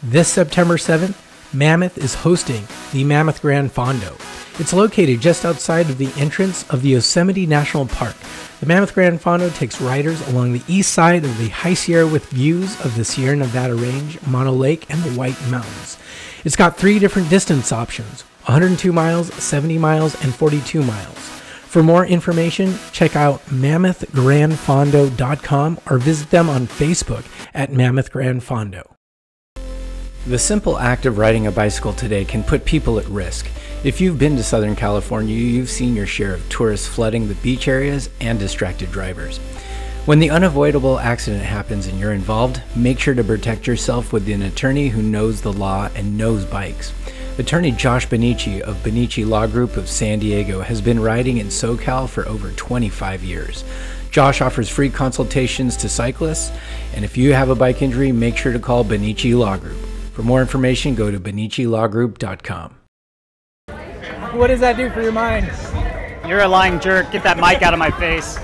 This September 7th, Mammoth is hosting the Mammoth Grand Fondo. It's located just outside of the entrance of the Yosemite National Park. The Mammoth Grand Fondo takes riders along the east side of the High Sierra with views of the Sierra Nevada Range, Mono Lake, and the White Mountains. It's got 3 different distance options: 102 miles, 70 miles, and 42 miles. For more information, check out mammothgrandfondo.com or visit them on Facebook at Mammoth Grand Fondo. The simple act of riding a bicycle today can put people at risk. If you've been to Southern California, you've seen your share of tourists flooding the beach areas and distracted drivers. When the unavoidable accident happens and you're involved, make sure to protect yourself with an attorney who knows the law and knows bikes. Attorney Josh Benici of Benici Law Group of San Diego has been riding in SoCal for over 25 years. Josh offers free consultations to cyclists, and if you have a bike injury, make sure to call Benici Law Group. For more information, go to benicilawgroup.com. What does that do for your mind? You're a lying jerk. Get that mic out of my face.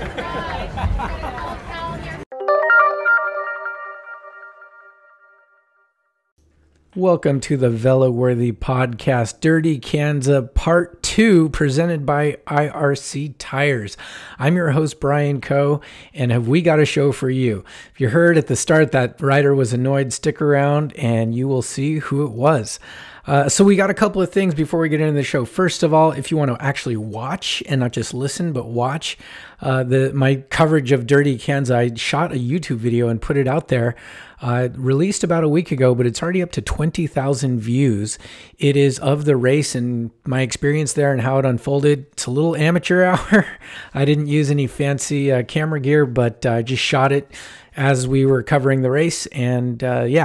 Welcome to the Veloworthy podcast, Dirty Kanza Part 2, presented by IRC Tires. I'm your host, Brian Coe, and have we got a show for you? If you heard at the start that rider was annoyed, stick around and you will see who it was. So we got a couple of things before we get into the show. First of all, if you want to actually watch and not just listen, but watch my coverage of Dirty Kanza, I shot a YouTube video and put it out there. Released about a week ago, but it's already up to 20,000 views. It is of the race and my experience there and how it unfolded. It's a little amateur hour. I didn't use any fancy camera gear, but I just shot it as we were covering the race. And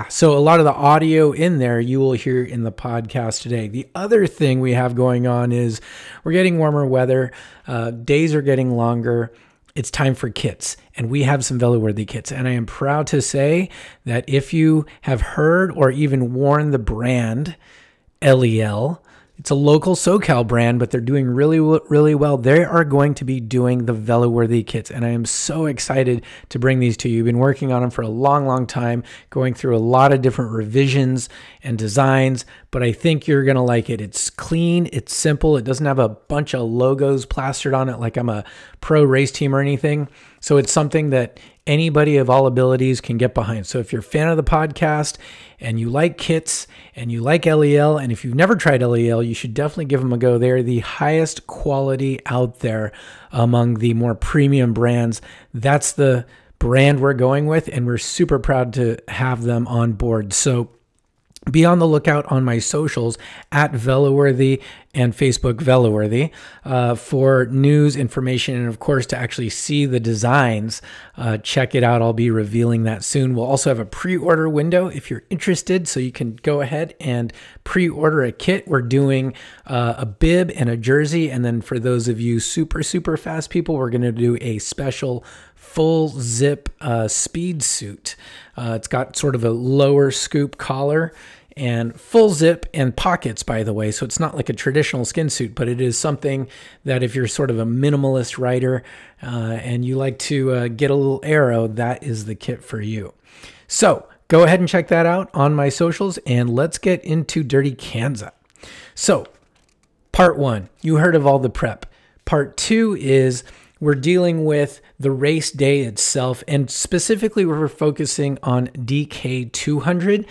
so a lot of the audio in there you will hear in the podcast today. The other thing we have going on is we're getting warmer weather. Days are getting longer. It's time for kits, and we have some Veloworthy kits. And I am proud to say that if you have heard or even worn the brand LEL, it's a local SoCal brand, but they're doing really, really well. They are going to be doing the Veloworthy kits, and I am so excited to bring these to you. We've been working on them for a long, long time, going through a lot of different revisions and designs, but I think you're going to like it. It's clean, it's simple, it doesn't have a bunch of logos plastered on it like I'm a pro race team or anything. So it's something that anybody of all abilities can get behind. So if you're a fan of the podcast and you like kits and you like LEL, and if you've never tried LEL, you should definitely give them a go. They're the highest quality out there among the more premium brands. That's the brand we're going with, and we're super proud to have them on board. So be on the lookout on my socials at Veloworthy and Facebook Veloworthy for news, information, and of course to actually see the designs. Check it out. I'll be revealing that soon. We'll also have a pre-order window if you're interested, so you can go ahead and pre-order a kit. We're doing a bib and a jersey, and then for those of you super, super fast people, we're going to do a special full zip speed suit. It's got sort of a lower scoop collar and full zip and pockets, by the way. So it's not like a traditional skin suit, but it is something that if you're sort of a minimalist rider and you like to get a little aero, that is the kit for you. So go ahead and check that out on my socials, and let's get into Dirty Kanza. So part 1, you heard of all the prep. Part 2 is we're dealing with the race day itself, and specifically we're focusing on DK 200,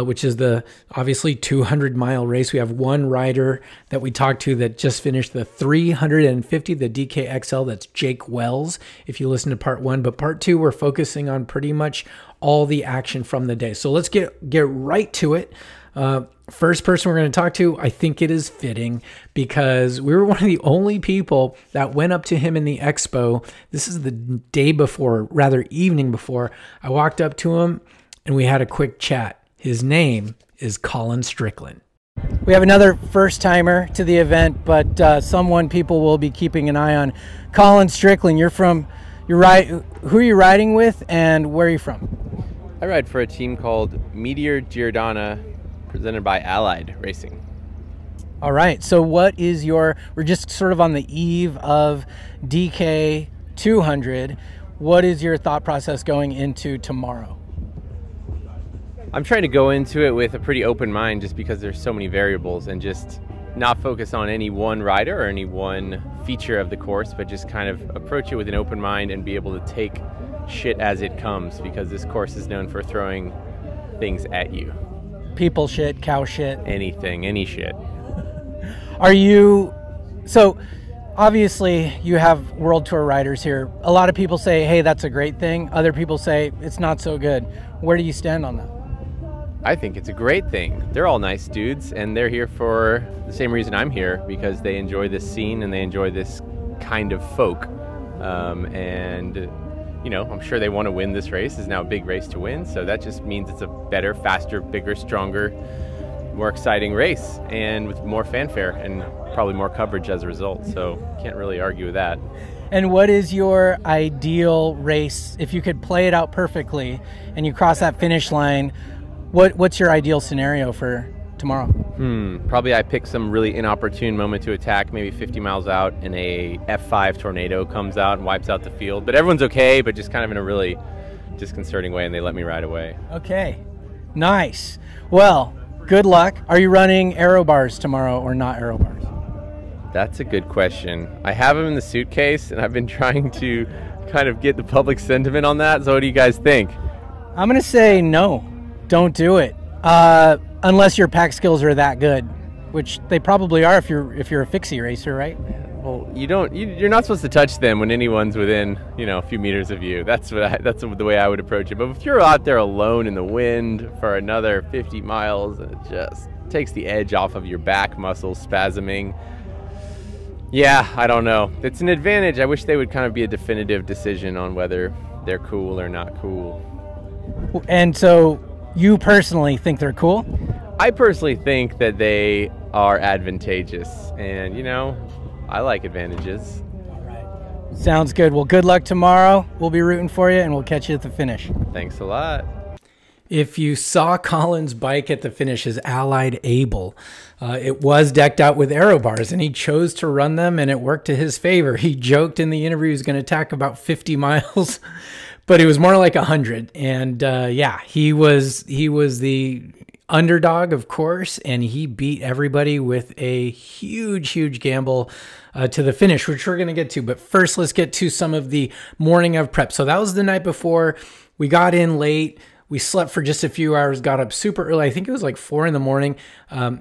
which is the obviously 200-mile race. We have one rider that we talked to that just finished the 350, the DK XL. That's Jake Wells, if you listen to part 1. But part 2, we're focusing on pretty much all the action from the day. So let's get right to it. First person we're going to talk to, I think it is fitting because we were one of the only people that went up to him in the expo. This is the day before, rather evening before. I walked up to him and we had a quick chat. His name is Colin Strickland. We have another first timer to the event, but someone people will be keeping an eye on. Colin Strickland, who are you riding with and where are you from? I ride for a team called Meteor Giordana, presented by Allied Racing. All right, so we're just sort of on the eve of DK 200. What is your thought process going into tomorrow? I'm trying to go into it with a pretty open mind just because there's so many variables, and just not focus on any one rider or any one feature of the course, but just kind of approach it with an open mind and be able to take shit as it comes, because this course is known for throwing things at you. People shit, cow shit. Anything, any shit. So obviously you have World Tour riders here. A lot of people say, hey, that's a great thing. Other people say it's not so good. Where do you stand on that? I think it's a great thing. They're all nice dudes, and they're here for the same reason I'm here, because they enjoy this scene and they enjoy this kind of folk. And you know, I'm sure they want to win this race. It's now a big race to win, so that just means it's a better, faster, bigger, stronger, more exciting race, and with more fanfare and probably more coverage as a result. So can't really argue with that. And what is your ideal race? If you could play it out perfectly and you cross that finish line, what's your ideal scenario for tomorrow? Probably I pick some really inopportune moment to attack, maybe 50 miles out, and a F5 tornado comes out and wipes out the field. But everyone's okay, but just kind of in a really disconcerting way, and they let me ride away. Okay, nice. Well, good luck. Are you running aero bars tomorrow or not aero bars? That's a good question. I have them in the suitcase, and I've been trying to kind of get the public sentiment on that. So what do you guys think? I'm going to say no. Don't do it. Unless your pack skills are that good, which they probably are if you're a fixie racer, right? Well, you're not supposed to touch them when anyone's within, a few meters of you. That's the way I would approach it. But if you're out there alone in the wind for another 50 miles, it just takes the edge off of your back muscles spasming. Yeah, I don't know. It's an advantage. I wish they would kind of be a definitive decision on whether they're cool or not cool. And so you personally think they're cool? I personally think that they are advantageous, and I like advantages. All right. Sounds good. Well, good luck tomorrow. We'll be rooting for you, and we'll catch you at the finish. Thanks a lot. If you saw Colin's bike at the finish, his Allied Able, it was decked out with aero bars, and he chose to run them, and it worked to his favor. He joked in the interview he was going to attack about 50 miles, but it was more like 100. And yeah, he was the underdog, of course, and he beat everybody with a huge gamble to the finish, which we're going to get to. But first, let's get to some of the morning of prep. So that was the night before. We got in late. We slept for just a few hours, got up super early. I think it was like 4 in the morning.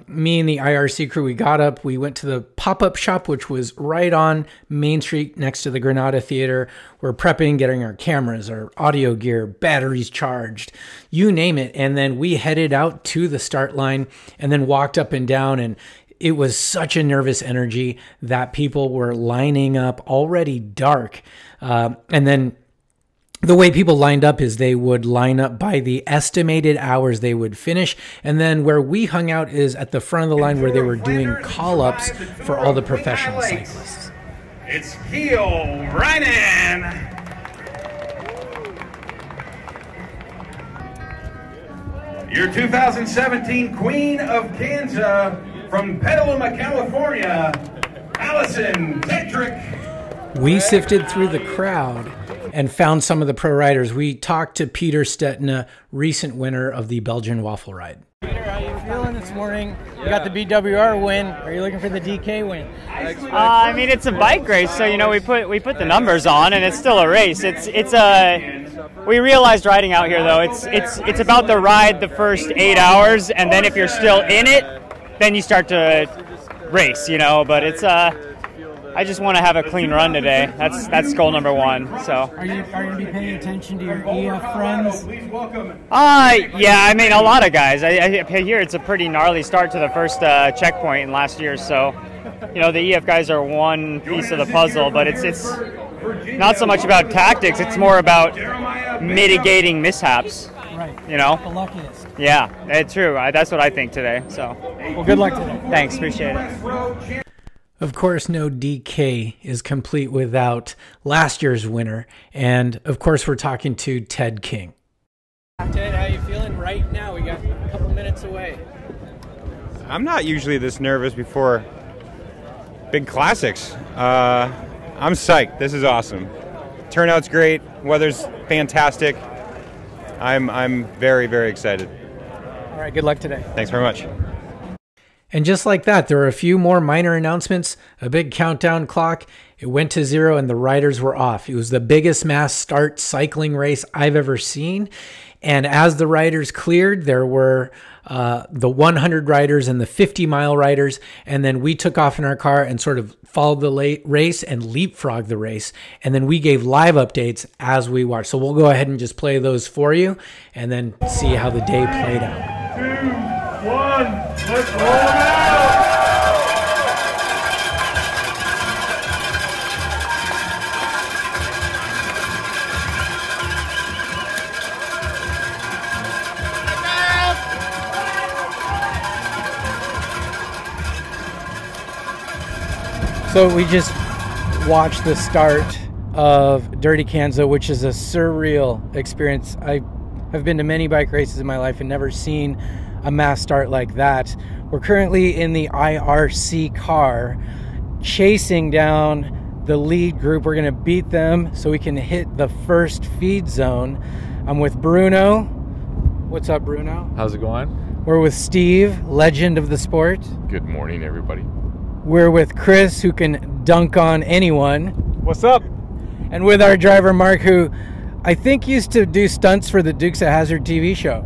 Me and the IRC crew, we got up. We went to the pop-up shop, which was right on Main Street next to the Granada Theater. We're prepping, getting our cameras, our audio gear, batteries charged, you name it. And then we headed out to the start line and then walked up and down. And it was such a nervous energy that people were lining up already dark. And then the way people lined up is they would line up by the estimated hours they would finish. And then where we hung out is at the front of the line where they were doing call-ups for all the professional cyclists. It's Kiel Reijnen. Your 2017 Queen of Kanza from Petaluma, California, Alison Tetrick. We sifted through the crowd and found some of the pro riders. We talked to Peter Stetina, recent winner of the Belgian Waffle Ride. Peter, how you feeling this morning? You got the BWR win. Are you looking for the DK win? I mean, it's a bike race, so we put the numbers on, and it's still a race. We realized riding out here though, it's about the ride the first 8 hours, and then if you're still in it, then you start to race. But it's I just want to have a clean run today. That's goal number one. So. Are you going to be paying attention to your EF friends? Yeah. I mean, a lot of guys. I hear it's a pretty gnarly start to the first checkpoint in last year. So, the EF guys are one piece of the puzzle, but it's not so much about tactics. It's more about mitigating mishaps. Right. The luckiest. Yeah, it's true. That's what I think today. So. Well, good luck today. Thanks. Appreciate it. Of course, no DK is complete without last year's winner. And of course, we're talking to Ted King. Ted, how you feeling right now? We got a couple minutes away. I'm not usually this nervous before big classics. I'm psyched. This is awesome. Turnout's great. Weather's fantastic. I'm very, very excited. All right, good luck today. Thanks very much. And just like that, there were a few more minor announcements, a big countdown clock. It went to 0 and the riders were off. It was the biggest mass start cycling race I've ever seen. And as the riders cleared, there were the 100 riders and the 50-mile riders. And then we took off in our car and sort of followed the race and leapfrogged the race. And then we gave live updates as we watched. So we'll go ahead and just play those for you and then see how the day played out. 2, 1, let's roll it out! So we just watched the start of Dirty Kanza, which is a surreal experience. I've been to many bike races in my life and never seen a mass start like that. We're currently in the IRC car chasing down the lead group. We're gonna beat them so we can hit the first feed zone. I'm with Bruno. What's up, Bruno? How's it going? We're with Steve, legend of the sport. Good morning, everybody. We're with Chris, who can dunk on anyone. What's up? And with our driver, Mark, who I think used to do stunts for the Dukes of Hazzard TV show.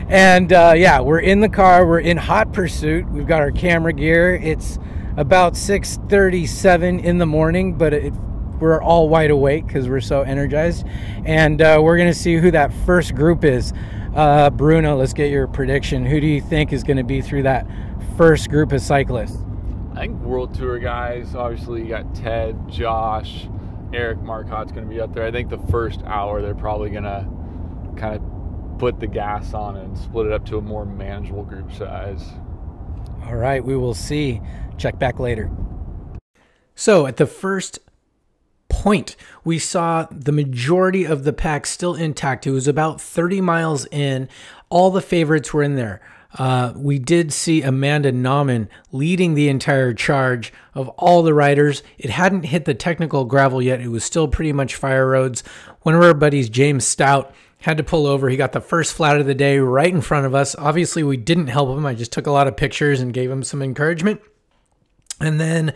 And yeah, we're in the car. We're in hot pursuit. We've got our camera gear. It's about 6:37 in the morning, but we're all wide awake because we're so energized. And we're going to see who that first group is. Bruno, let's get your prediction. Who do you think is going to be through that first group of cyclists? I think World Tour guys, obviously you got Ted, Josh, Eric Marcotte's going to be up there. I think the first hour they're probably going to kind of put the gas on and split it up to a more manageable group size. All right, we will see. Check back later. So at the first point, we saw the majority of the pack still intact. It was about 30 miles in. All the favorites were in there. We did see Amanda Nauman leading the entire charge of all the riders. It hadn't hit the technical gravel yet. It was still pretty much fire roads. One of our buddies, James Stout, had to pull over. He got the first flat of the day right in front of us. Obviously, we didn't help him. I just took a lot of pictures and gave him some encouragement. And then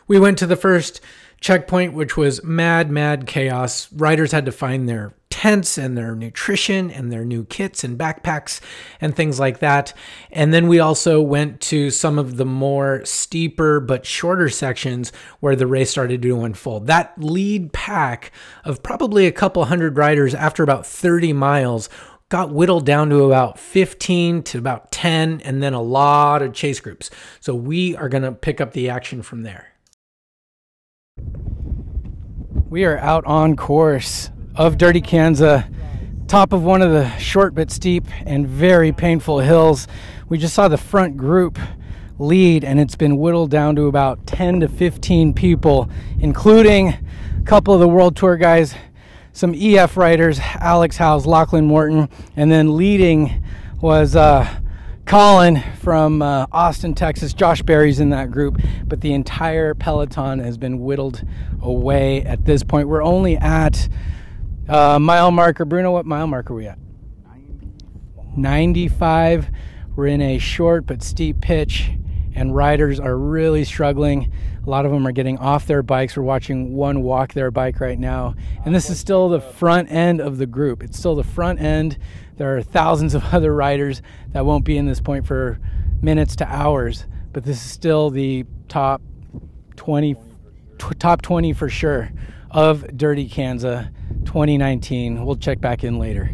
we went to the first checkpoint, which was mad chaos. Riders had to find their tents and their nutrition and their new kits and backpacks and things like that. And then we also went to some of the more steeper but shorter sections where the race started to unfold. That lead pack of probably a couple hundred riders after about 30 miles got whittled down to about 15 to about 10, and then a lot of chase groups. So we are going to pick up the action from there. We are out on course of Dirty Kanza, top of one of the short but steep and very painful hills. We just saw the front group lead, and it's been whittled down to about 10 to 15 people, including a couple of the World Tour guys, some EF riders, Alex Howes, Lachlan, Morton, and then leading was Colin from Austin, Texas. Josh Berry's in that group, but the entire peloton has been whittled away at this point. We're only at mile marker. Bruno, what mile marker are we at? 95. We're in a short but steep pitch, and riders are really struggling. A lot of them are getting off their bikes. We're watching one walk their bike right now, and this is still the front end of the group. It's still the front end. There are thousands of other riders that won't be in this point for minutes to hours, but this is still the top 20 for sure of Dirty Kanza 2019. We'll check back in later.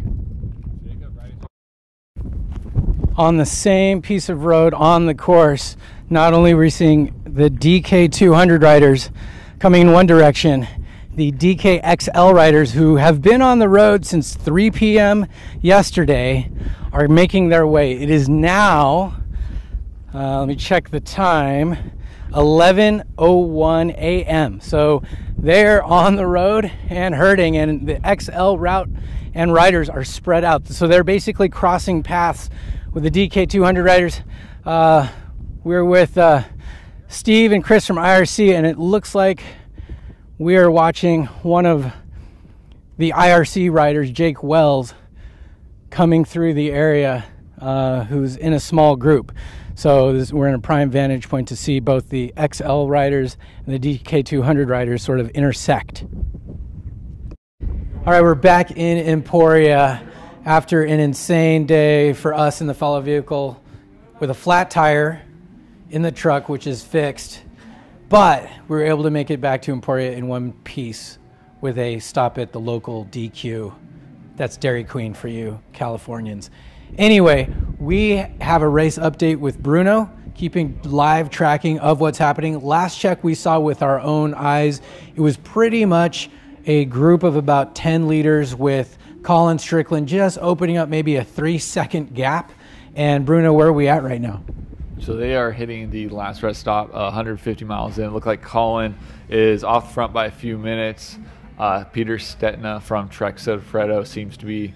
On the same piece of road on the course, not only are we seeing the DK200 riders coming in one direction, the DKXL riders who have been on the road since 3 p.m. yesterday are making their way. It is now, let me check the time, 11:01 a.m. So they're on the road and herding, and the XL route and riders are spread out. So they're basically crossing paths with the DK200 riders. We're with Steve and Chris from IRC, and it looks like we are watching one of the IRC riders, Jake Wells, coming through the area who's in a small group. So we're in a prime vantage point to see both the XL riders and the DK200 riders sort of intersect. All right, we're back in Emporia after an insane day for us in the follow vehicle with a flat tire in the truck, which is fixed. But we were able to make it back to Emporia in one piece with a stop at the local DQ. That's Dairy Queen for you Californians. Anyway, we have a race update with Bruno, keeping live tracking of what's happening. Last check we saw with our own eyes, it was pretty much a group of about 10 leaders with Colin Strickland just opening up maybe a 3-second gap. And Bruno, where are we at right now? So they are hitting the last rest stop 150 miles in. It looked like Colin is off the front by a few minutes. Peter Stetina from Trek Segafredo seems to be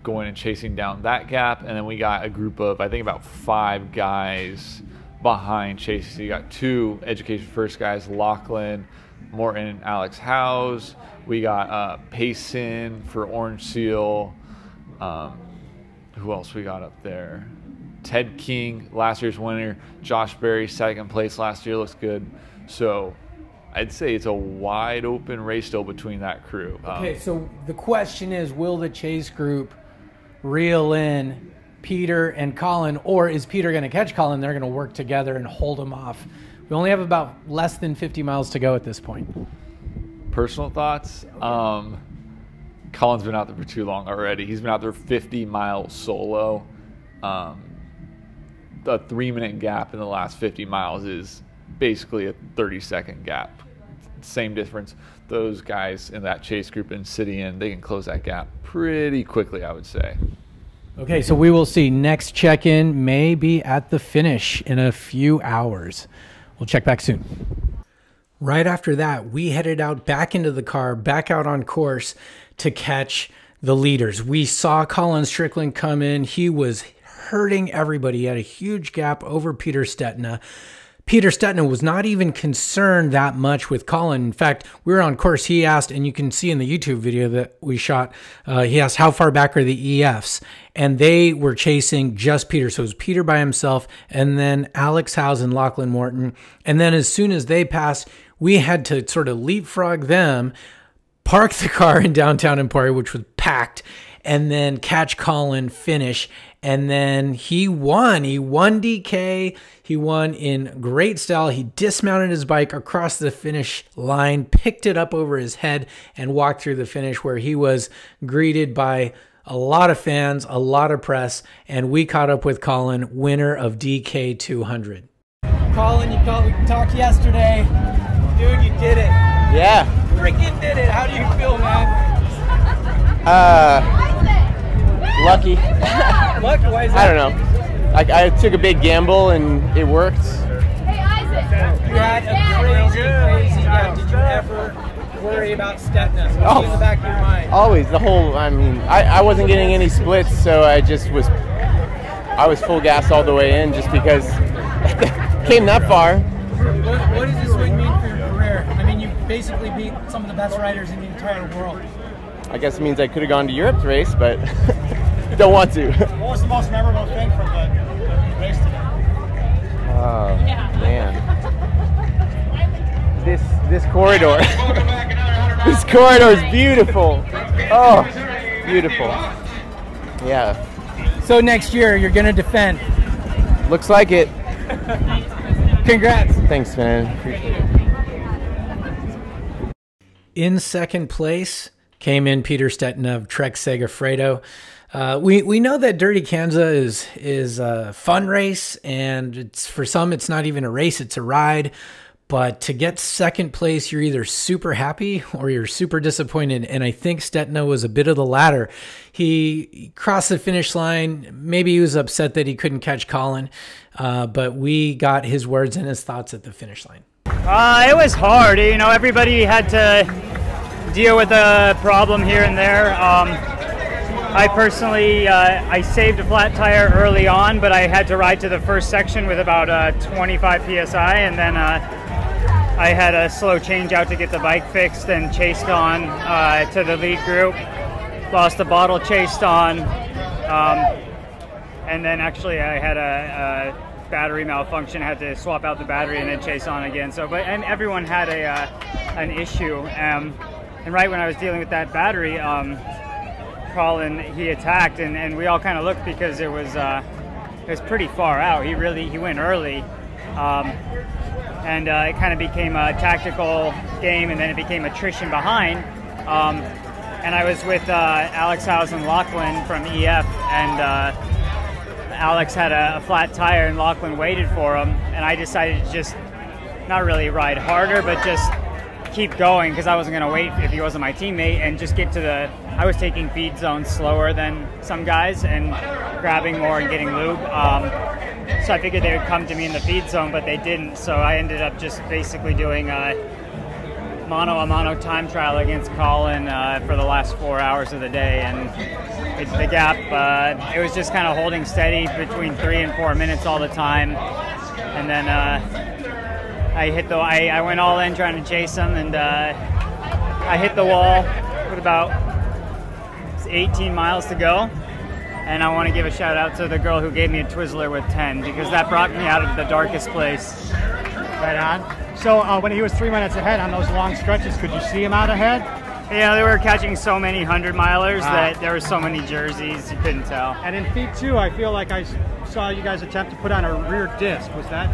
going and chasing down that gap. And then we got a group of, I think, about 5 guys behind chasing. So you got 2 Education First guys, Lachlan, Morton, and Alex Howes. We got Payson for Orange Seal. Who else we got up there? Ted King, last year's winner. Josh Berry, 2nd place last year, looks good. So I'd say it's a wide open race still between that crew. Okay, so the question is, will the chase group reel in Peter and Colin, or is Peter going to catch Colin? They're going to work together and hold him off. We only have about less than 50 miles to go at this point. Personal thoughts? Colin's been out there for too long already. He's been out there 50 miles solo. The 3-minute gap in the last 50 miles is basically a 30-second gap. Same difference. Those guys in that chase group in City Inn, they can close that gap pretty quickly, I would say. Okay, so we will see. Next check-in may be at the finish in a few hours. We'll check back soon. Right after that, we headed out back into the car, back out on course to catch the leaders. We saw Colin Strickland come in. He was hurting everybody. He had a huge gap over Peter Stetina. Peter Stetina was not even concerned that much with Colin. In fact, we were on course. He asked, and you can see in the YouTube video that we shot, he asked how far back are the EFs? And they were chasing just Peter. So it was Peter by himself, and then Alex Howes and Lachlan Morton. And then as soon as they passed, we had to sort of leapfrog them, park the car in downtown Emporia, which was packed, and then catch Colin, finish. And then he won. He won DK. He won in great style. He dismounted his bike across the finish line, picked it up over his head, and walked through the finish, where he was greeted by a lot of fans, a lot of press, and we caught up with Colin, winner of DK 200. Colin, we talked yesterday. Dude, you did it. Yeah. Freaking did it. How do you feel, man? Lucky. Luck? Why is that? I don't know. I took a big gamble and it worked. Hey, Isaac. You had a crazy gap. Did you ever worry about Stetina? Was he in the back of your mind? Always. I wasn't getting any splits, so I was full gas all the way in just because came that far. What does this win mean for your career? I mean, you basically beat some of the best riders in the entire world. I guess it means I could have gone to Europe to race, but don't want to. What was the most memorable thing from the race today? Oh, man. This corridor. This corridor is beautiful. Oh, beautiful. Yeah. So next year, you're going to defend. Looks like it. Congrats. Thanks, man. Appreciate it. In second place came in Peter Stetina of Trek Segafredo. We know that Dirty Kanza is a fun race, and for some it's not even a race, it's a ride. But to get second place, you're either super happy or you're super disappointed. And I think Stetina was a bit of the latter. He crossed the finish line. Maybe he was upset that he couldn't catch Colin, but we got his words and his thoughts at the finish line. It was hard. You know, everybody had to deal with a problem here and there. I personally, I saved a flat tire early on, but I had to ride to the first section with about 25 PSI, and then I had a slow change out to get the bike fixed and chased on to the lead group. Lost the bottle, chased on, And then actually I had a battery malfunction. I had to swap out the battery and then chase on again. And everyone had an issue. And right when I was dealing with that battery, Colin, he attacked, and we all kind of looked because it was pretty far out. He went early. And it kind of became a tactical game, and then it became attrition behind. And I was with Alex Howes and Lachlan from EF, and Alex had a flat tire, and Lachlan waited for him, and I decided to just not really ride harder, but just keep going, because I wasn't going to wait if he wasn't my teammate, and just get to I was taking feed zones slower than some guys and grabbing more and getting lube. So I figured they would come to me in the feed zone, but they didn't. So I ended up just basically doing a mano time trial against Colin for the last 4 hours of the day. And the gap, it was just kind of holding steady between 3 and 4 minutes all the time. And then I went all in trying to chase him, and I hit the wall with about 18 miles to go. And I want to give a shout out to the girl who gave me a Twizzler with 10, because that brought me out of the darkest place. Right on. So when he was 3 minutes ahead on those long stretches, could you see him out ahead? Yeah, they were catching so many 100-milers that there were so many jerseys, you couldn't tell. And in feed 2, I feel like I saw you guys attempt to put on a rear disc. Was that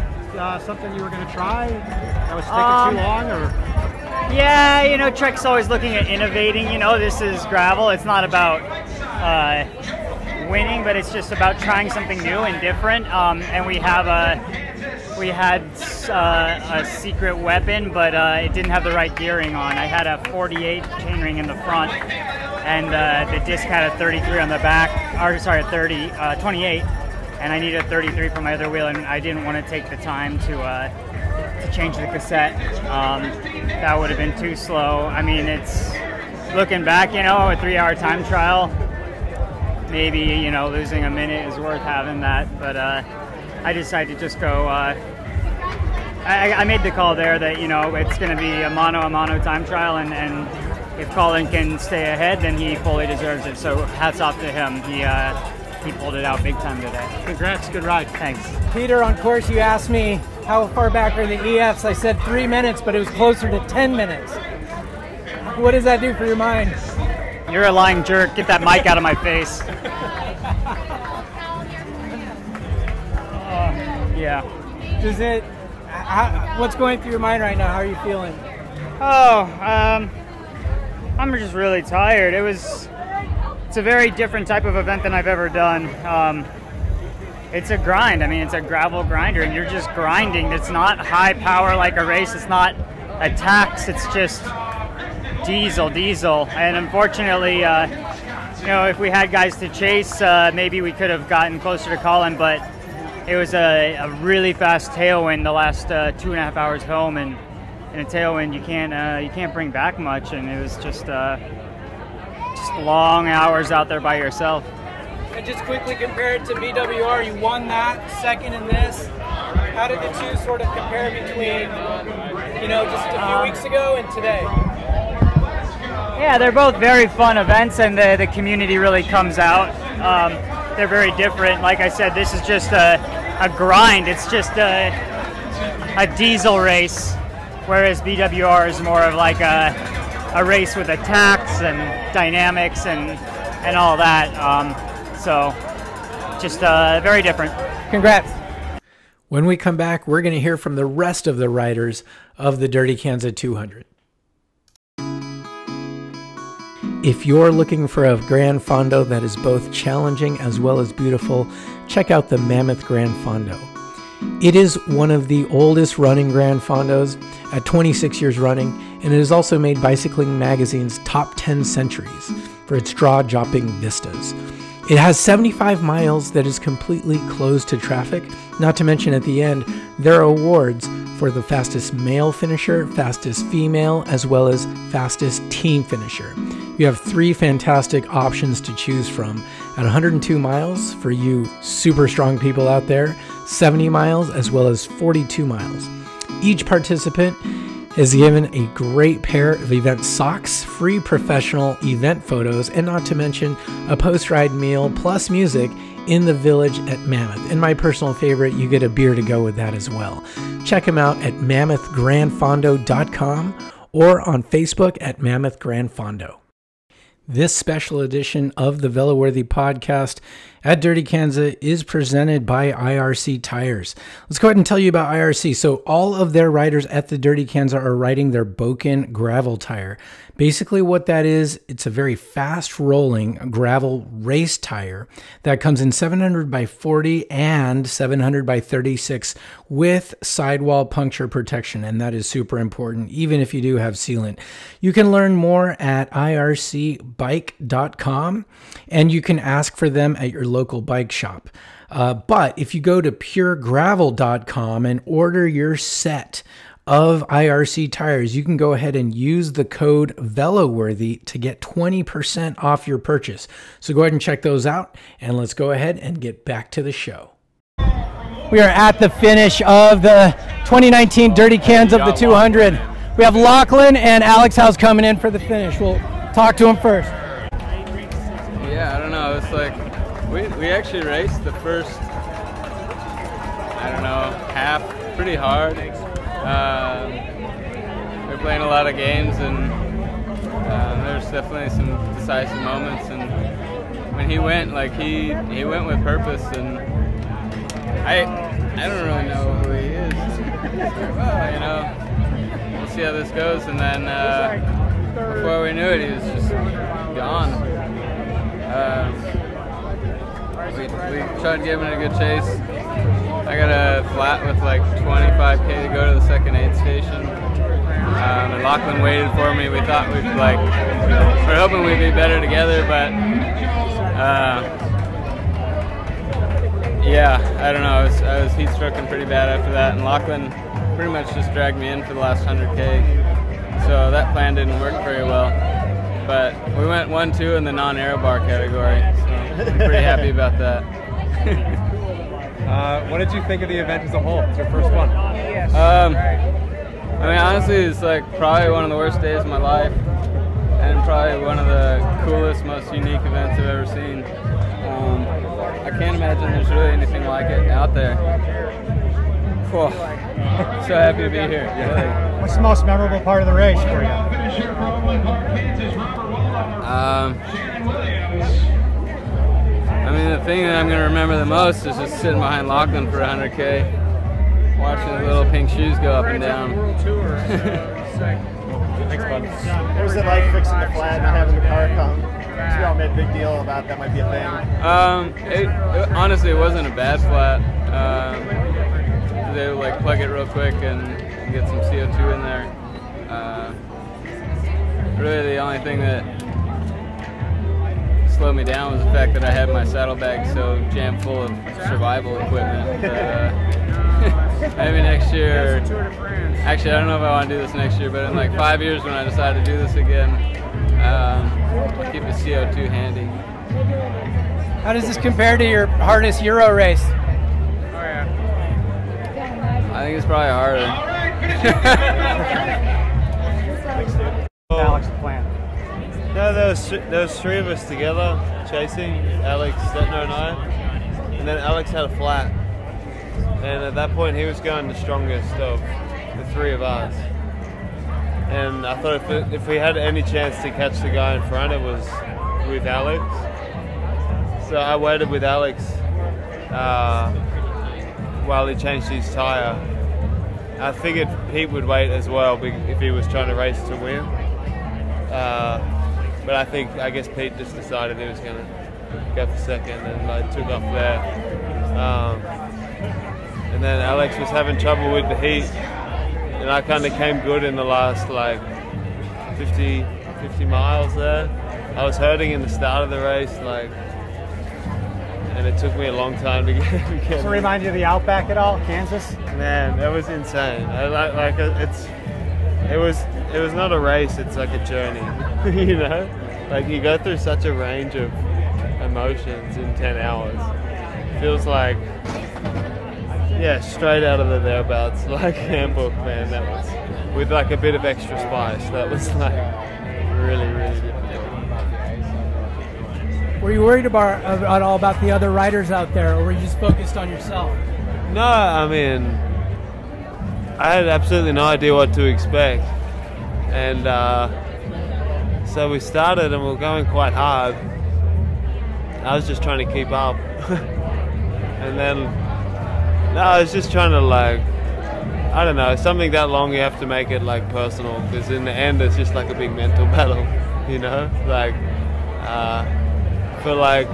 something you were going to try? That was sticking too long, or? Yeah, you know, Trek's always looking at innovating. You know, this is gravel. It's not about winning, but it's just about trying something new and different. And we had a secret weapon, but it didn't have the right gearing on. I had a 48 chainring in the front, and the disc had a 33 on the back. Or sorry, 28, and I needed a 33 for my other wheel, and I didn't want to take the time to change the cassette. That would have been too slow. I mean, it's looking back, you know, a 3-hour time trial. Maybe, you know, losing a minute is worth having that, but I decided to just go. I made the call there that, you know, it's going to be a mano time trial, and if Colin can stay ahead, then he fully deserves it. So hats off to him. He pulled it out big time today. Congrats, good ride. Thanks. Peter, on course, you asked me how far back are the EFs. I said 3 minutes, but it was closer to 10 minutes. What does that do for your mind? You're a lying jerk. Get that mic out of my face. Yeah. Does it? What's going through your mind right now? How are you feeling? I'm just really tired. It's a very different type of event than I've ever done. It's a grind. I mean, it's a gravel grinder, and you're just grinding. It's not high power like a race. It's not attacks. It's just diesel. And unfortunately, you know, if we had guys to chase, maybe we could have gotten closer to Colin, but it was a really fast tailwind the last 2.5 hours home, and in a tailwind you can't bring back much, and it was just long hours out there by yourself. And just quickly compare it to BWR, you won that, second in this. How did the two sort of compare between, you know, just a few weeks ago and today? Yeah, they're both very fun events, and the community really comes out. They're very different. Like I said, this is just a grind. It's just a diesel race, whereas BWR is more of like a race with attacks and dynamics and all that. So just very different. Congrats. When we come back, we're going to hear from the rest of the riders of the Dirty Kanza 200. If you're looking for a Gran Fondo that is both challenging as well as beautiful, check out the Mammoth Gran Fondo. It is one of the oldest running Gran Fondos at 26 years running, and it has also made Bicycling Magazine's top 10 centuries for its jaw-dropping vistas. It has 75 miles that is completely closed to traffic, not to mention at the end, there are awards for the fastest male finisher, fastest female, as well as fastest team finisher. You have 3 fantastic options to choose from. At 102 miles for you super strong people out there, 70 miles, as well as 42 miles. Each participant is given a great pair of event socks, free professional event photos, and not to mention a post-ride meal plus music in the village at Mammoth. And my personal favorite, you get a beer to go with that as well. Check them out at mammothgrandfondo.com or on Facebook at Mammoth Grand Fondo. This special edition of the Veloworthy podcast at Dirty Kanza is presented by IRC Tires. Let's go ahead and tell you about IRC. So all of their riders at the Dirty Kanza are riding their Boken gravel tire. Basically what that is, it's a very fast rolling gravel race tire that comes in 700 by 40 and 700 by 36 with sidewall puncture protection. And that is super important, even if you do have sealant. You can learn more at ircbike.com and you can ask for them at your local bike shop. But if you go to puregravel.com and order your set of IRC tires, you can go ahead and use the code Veloworthy to get 20% off your purchase. So go ahead and check those out, and let's go ahead and get back to the show. We are at the finish of the 2019 Dirty Kanza of the 200. We have Lachlan and Alex House coming in for the finish. We'll talk to them first. Yeah, I don't know. It's like we actually raced the first, I don't know, half pretty hard. We were playing a lot of games, and there's definitely some decisive moments. And when he went, like he went with purpose, and I don't really know who he is. Well, you know, we'll see how this goes. And then before we knew it, he was just gone. We tried giving it a good chase. I got a flat with like 25K to go to the second aid station. And Lachlan waited for me. We thought we're hoping we'd be better together, but yeah, I don't know. I was heat stricken pretty bad after that, and Lachlan pretty much just dragged me in for the last 100K. So that plan didn't work very well. But we went 1-2 in the non-aero bar category, so I'm pretty happy about that. What did you think of the event as a whole? It's your first one. I mean, honestly, it's like probably one of the worst days of my life, and probably one of the coolest, most unique events I've ever seen. I can't imagine there's really anything like it out there. Whew. So happy to be here. Really. What's the most memorable part of the race for you? I mean, the thing that I'm going to remember the most is just sitting behind Lachlan for 100K, watching the little pink shoes go up and down. What was it like fixing the flat, not having the car come? We all made a big deal about that might be a thing. Honestly, it wasn't a bad flat. They would like plug it real quick and get some CO2 in there. Really, the only thing that slowed me down was the fact that I had my saddlebag so jammed full of survival equipment. Maybe next year, actually I don't know if I want to do this next year, but in like 5 years when I decide to do this again, I'll keep the CO2 handy. How does this compare to your hardest Euro race? I think it's probably harder. Alex, the plan. No, there was three of us together chasing, Alex, Stetina and I, and then Alex had a flat, and at that point he was going the strongest of the three of us, and I thought if we had any chance to catch the guy in front, it was with Alex. So I waited with Alex while he changed his tyre. I figured Pete would wait as well if he was trying to race to win. But I guess Pete just decided he was going to go for second, and I took off there. And then Alex was having trouble with the heat, and I kind of came good in the last like 50 miles there. I was hurting in the start of the race, and it took me a long time to get. Does it remind you of the Outback at all, Kansas? Man, that was insane. It was not a race. It's like a journey, you know. Like you go through such a range of emotions in 10 hours. It feels like yeah, straight out of the thereabouts, like handbook, man. That was with like a bit of extra spice. That was like really, really difficult. Were you worried at all about the other riders out there, or were you just focused on yourself? No, I mean, I had absolutely no idea what to expect, and so we started and we were going quite hard. I was just trying to keep up, and then I was just trying to, like, I don't know, something that long you have to make it like personal, because in the end it's just like a big mental battle, you know, like. For like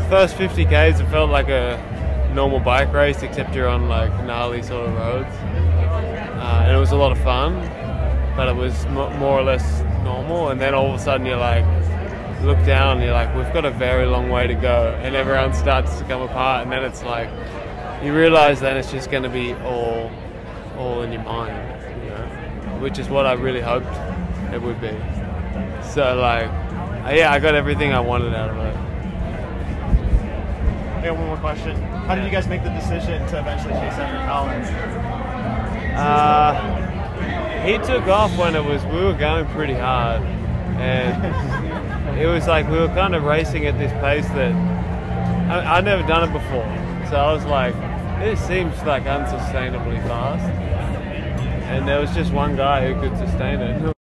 first 50 Ks it felt like a normal bike race, except you're on like gnarly sort of roads, and it was a lot of fun, but it was more or less normal. And then all of a sudden you like look down and you're like, we've got a very long way to go, and everyone starts to come apart, and then it's like you realize that it's just going to be all in your mind, you know, which is what I really hoped it would be. So like, yeah, I got everything I wanted out of it. I got one more question. How did you guys make the decision to eventually chase after Colin? He took off when we were going pretty hard, and it was like we were kind of racing at this pace that I'd never done it before. So I was like, this seems like unsustainably fast, and there was just one guy who could sustain it.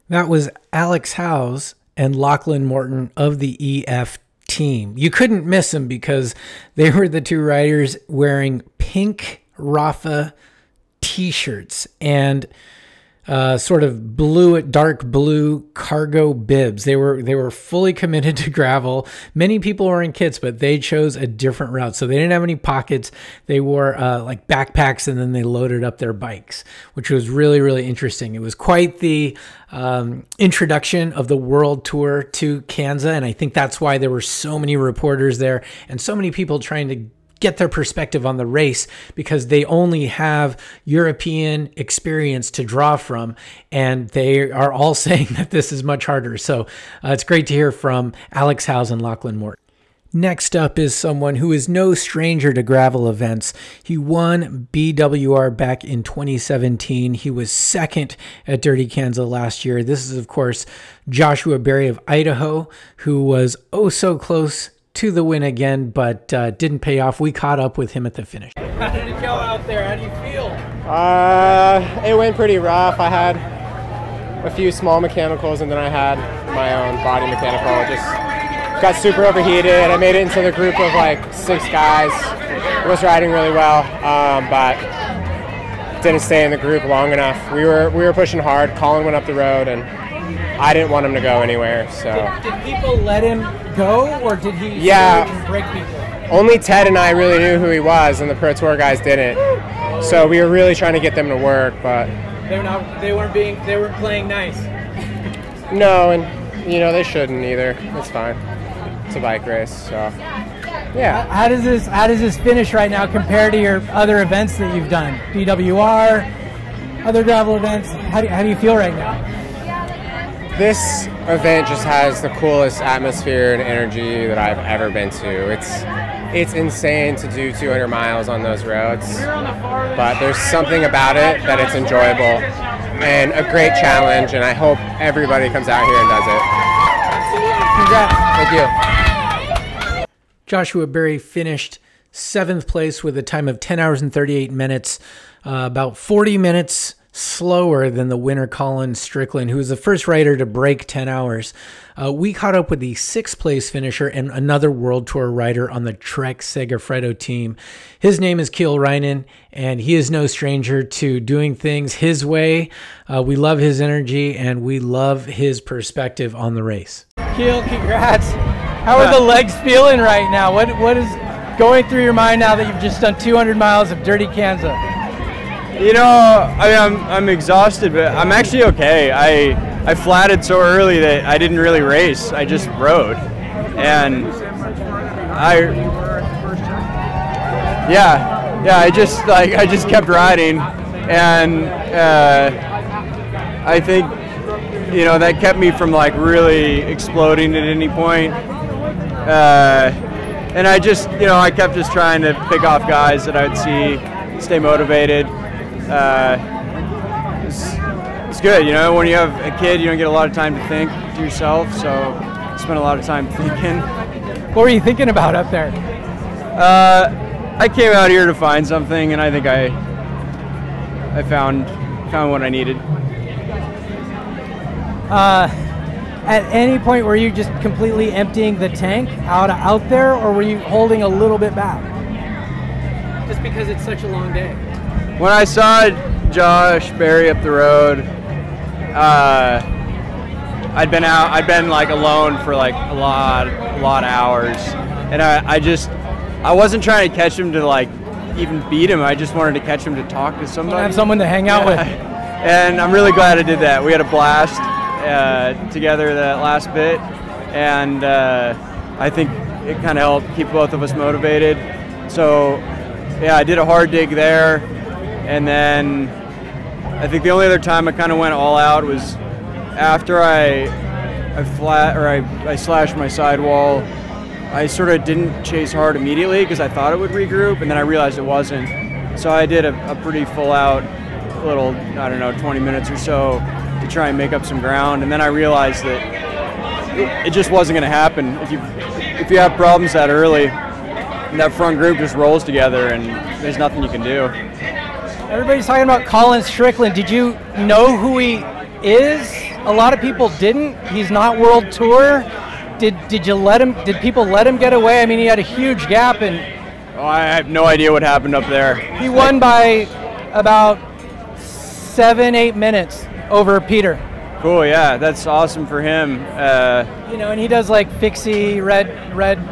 That was Alex Howes and Lachlan Morton of the EF team. You couldn't miss them because they were the two riders wearing pink Rafa t-shirts and sort of dark blue cargo bibs. They were fully committed to gravel. Many people were in kits, but they chose a different route. So they didn't have any pockets. They wore like backpacks, and then they loaded up their bikes, which was really, really interesting. It was quite the introduction of the world tour to Kanza, and I think that's why there were so many reporters there and so many people trying to get their perspective on the race, because they only have European experience to draw from, and they are all saying that this is much harder. So it's great to hear from Alex Howes and Lachlan Morton. Next up is someone who is no stranger to gravel events. He won BWR back in 2017. He was second at Dirty Kanza last year. This is, of course, Joshua Berry of Idaho, who was oh so close to the win again, but didn't pay off. We caught up with him at the finish. How did it go out there? How do you feel? It went pretty rough. I had a few small mechanicals, and then I had my own body mechanical. Just got super overheated. I made it into the group of like 6 guys. I was riding really well, but didn't stay in the group long enough. We were pushing hard. Colin went up the road, and I didn't want him to go anywhere. So did people let him go, or did he break people? Only Ted and I really knew who he was, and the Pro Tour guys didn't. So we were really trying to get them to work, but they weren't playing nice. No, and you know they shouldn't either. It's fine. It's a bike race, so yeah. How does this finish right now compare to your other events that you've done? BWR, other gravel events. How do you feel right now? This event just has the coolest atmosphere and energy that I've ever been to. It's insane to do 200 miles on those roads, but there's something about it that it's enjoyable and a great challenge, and I hope everybody comes out here and does it. Congrats. Thank you. Joshua Berry finished 7th place with a time of 10 hours and 38 minutes, about 40 minutes slower than the winner Colin Strickland, who was the first rider to break 10 hours. We caught up with the 6th place finisher and another World Tour rider on the Trek Segafredo team. His name is Kiel Reijnen, and he is no stranger to doing things his way. We love his energy, and we love his perspective on the race. Kiel, congrats. How are the legs feeling right now? What is going through your mind now that you've just done 200 miles of Dirty Kanza? You know, I mean, I'm exhausted, but I'm actually okay. I flatted so early that I didn't really race. I just rode, and I just kept riding, and I think, you know, that kept me from like really exploding at any point. and I just, I kept just trying to pick off guys that I'd see, stay motivated. It's good, when you have a kid, you don't get a lot of time to think to yourself, so I spent a lot of time thinking. What were you thinking about up there? I came out here to find something, and I think I found what I needed. At any point were you just completely emptying the tank out there, or were you holding a little bit back? Just because it's such a long day. When I saw Josh Berry up the road, I'd been like alone for like a lot of hours, and I wasn't trying to catch him to like even beat him. I just wanted to catch him to talk to somebody. Have someone to hang out with. And I'm really glad I did that. We had a blast together that last bit, and I think it kind of helped keep both of us motivated. So yeah, I did a hard dig there, and then I think the only other time I kind of went all out was after I slashed my sidewall. I sort of didn't chase hard immediately because I thought it would regroup, and then I realized it wasn't. So I did a pretty full out little, 20 minutes or so to try and make up some ground, and then I realized that it just wasn't going to happen. If you have problems that early, that front group just rolls together, and there's nothing you can do. Everybody's talking about Colin Strickland. Did you know who he is? A lot of people didn't. He's not World Tour. Did people let him get away? I mean, he had a huge gap, and I have no idea what happened up there. He won by about 7-8 minutes over Peter. Cool, yeah, that's awesome for him. And he does like fixie, red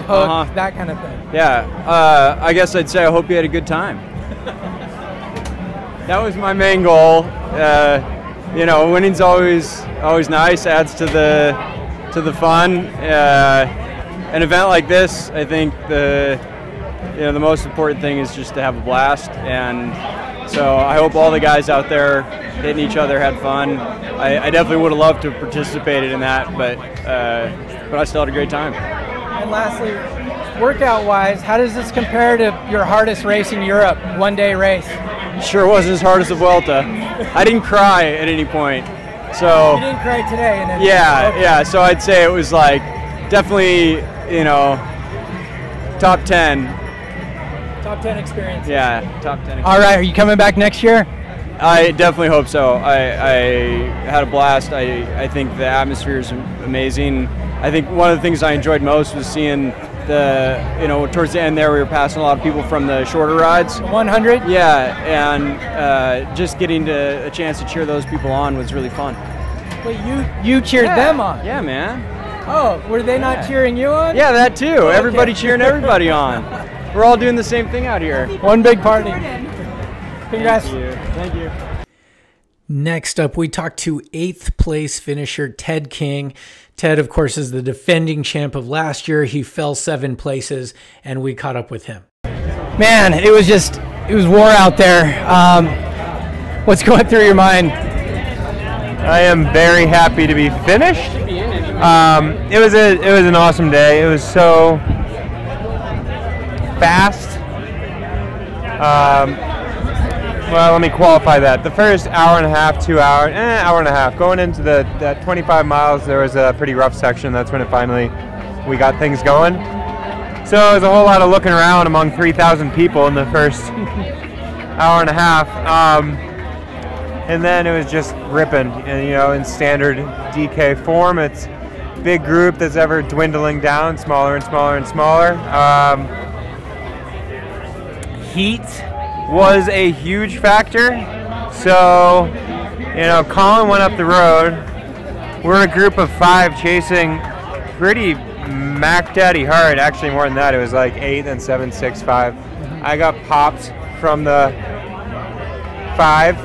hook, that kind of thing. Yeah, I guess I'd say I hope you had a good time. That was my main goal. Winning's always nice, adds to the fun. An event like this, I think the most important thing is just to have a blast, and so I hope all the guys out there hitting each other had fun. I definitely would have loved to have participated in that, but I still had a great time. And lastly, workout-wise, how does this compare to your hardest race in Europe, one-day race? Sure wasn't as hard as the Vuelta. I didn't cry at any point. So you didn't cry today? Yeah. So I'd say it was like definitely, top 10. Top 10 experience. Yeah, top 10 experience. All right, are you coming back next year? I definitely hope so. I had a blast. I think the atmosphere is amazing. I think one of the things I enjoyed most was seeing towards the end there, we were passing a lot of people from the shorter rides. 100? Yeah, and just getting a chance to cheer those people on was really fun. Wait, you cheered them on? Yeah, man. Oh, were they not cheering you on? Yeah, that too. Okay. Everybody cheering everybody on. We're all doing the same thing out here. One big party. Congrats. Thank you. Next up, we talked to 8th place finisher Ted King. Ted, of course, is the defending champ of last year. He fell 7 places, and we caught up with him. Man, it was war out there. What's going through your mind? I am very happy to be finished. It was an awesome day. It was so fast. Well, let me qualify that. The first hour and a half, 2 hours, hour and a half. Going into that 25 miles, there was a pretty rough section. That's when we got things going. So it was a whole lot of looking around among 3,000 people in the first hour and a half. And then it was just ripping, and in standard DK form. It's a big group that's ever dwindling down, smaller and smaller and smaller. Heat was a huge factor. So, Colin went up the road. We're a group of 5 chasing pretty Mac Daddy hard. Actually, more than that. It was like 8, then 7, 6, 5. I got popped from the 5,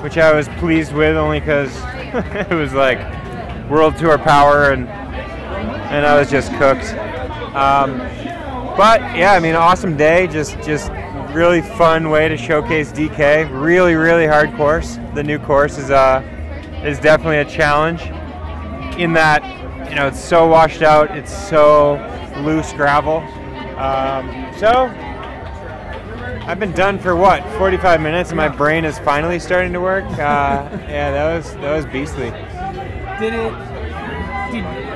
which I was pleased with, only because it was like World Tour power, and I was just cooked. But yeah, I mean, awesome day. Just really fun way to showcase DK. Really, really hard course. The new course is definitely a challenge in that it's so washed out. It's so loose gravel. So I've been done for what, 45 minutes, and my brain is finally starting to work. Yeah, that was beastly.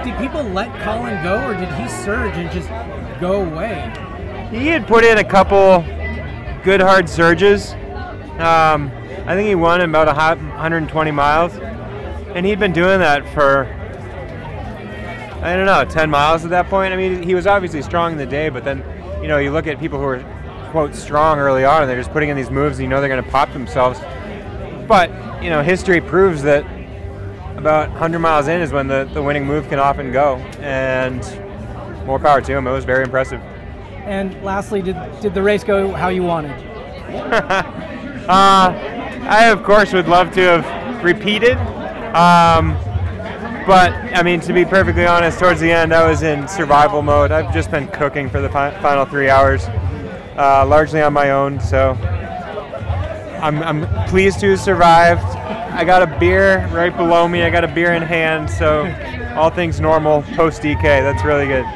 Did people let Colin go, or did he surge and just go away? He had put in a couple good hard surges. I think he won in about 120 miles, and he'd been doing that for, I don't know, 10 miles at that point. I mean, he was obviously strong in the day, but then, you know, you look at people who are, quote, strong early on, and they're just putting in these moves, and you know they're going to pop themselves. But, you know, history proves that about 100 miles in is when the winning move can often go, and more power to him. It was very impressive. And lastly, did the race go how you wanted? I, of course, would love to have repeated. But, I mean, to be perfectly honest, towards the end, I was in survival mode. I've just been cooking for the final 3 hours, largely on my own. So I'm pleased to have survived. I got a beer right below me. I got a beer in hand. So all things normal post-DK. That's really good.